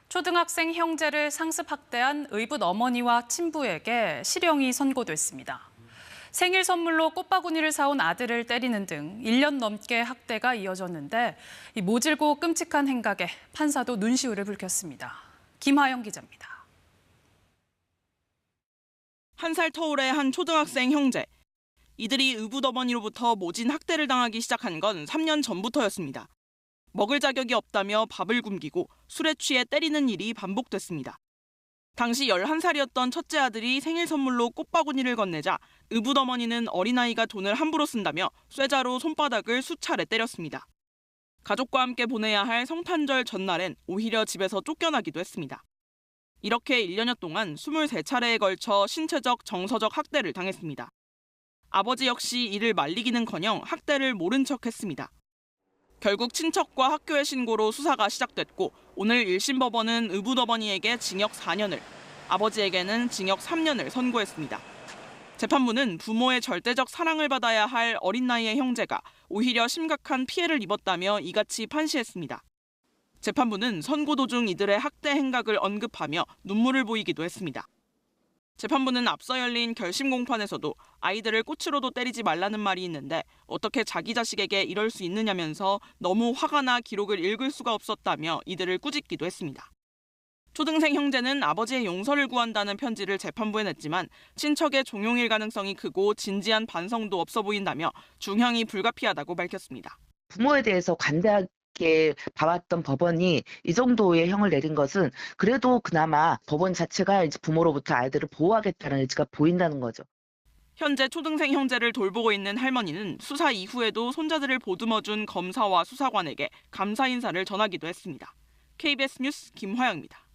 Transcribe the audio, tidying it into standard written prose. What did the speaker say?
초등학생 형제를 상습학대한 의붓 어머니와 친부에게 실형이 선고됐습니다. 생일 선물로 꽃바구니를 사온 아들을 때리는 등 1년 넘게 학대가 이어졌는데 이 모질고 끔찍한 행각에 판사도 눈시울을 붉혔습니다. 김하영 기자입니다. 1살 터울의 한 초등학생 형제. 이들이 의붓 어머니로부터 모진 학대를 당하기 시작한 건 3년 전부터였습니다. 먹을 자격이 없다며 밥을 굶기고 술에 취해 때리는 일이 반복됐습니다. 당시 11살이었던 첫째 아들이 생일 선물로 꽃바구니를 건네자 의붓 어머니는 어린아이가 돈을 함부로 쓴다며 쇠자로 손바닥을 수차례 때렸습니다. 가족과 함께 보내야 할 성탄절 전날엔 오히려 집에서 쫓겨나기도 했습니다. 이렇게 1년여 동안 23차례에 걸쳐 신체적, 정서적 학대를 당했습니다. 아버지 역시 이를 말리기는커녕 학대를 모른 척했습니다. 결국 친척과 학교의 신고로 수사가 시작됐고 오늘 1심 법원은 의붓 어머니에게 징역 4년을, 아버지에게는 징역 3년을 선고했습니다. 재판부는 부모의 절대적 사랑을 받아야 할 어린 나이의 형제가 오히려 심각한 피해를 입었다며 이같이 판시했습니다. 재판부는 선고 도중 이들의 학대 행각을 언급하며 눈물을 보이기도 했습니다. 재판부는 앞서 열린 결심 공판에서도 아이들을 꽃으로도 때리지 말라는 말이 있는데 어떻게 자기 자식에게 이럴 수 있느냐면서 너무 화가 나 기록을 읽을 수가 없었다며 이들을 꾸짖기도 했습니다. 초등생 형제는 아버지의 용서를 구한다는 편지를 재판부에 냈지만 친척의 종용일 가능성이 크고 진지한 반성도 없어 보인다며 중형이 불가피하다고 밝혔습니다. 부모에 대해서 관대하게 봐왔던 법원이 이 정도의 형을 내린 것은 그래도 그나마 법원 자체가 이제 부모로부터 아이들을 보호하겠다는 의지가 보인다는 거죠. 현재 초등생 형제를 돌보고 있는 할머니는 수사 이후에도 손자들을 보듬어준 검사와 수사관에게 감사 인사를 전하기도 했습니다. KBS 뉴스 김화영입니다.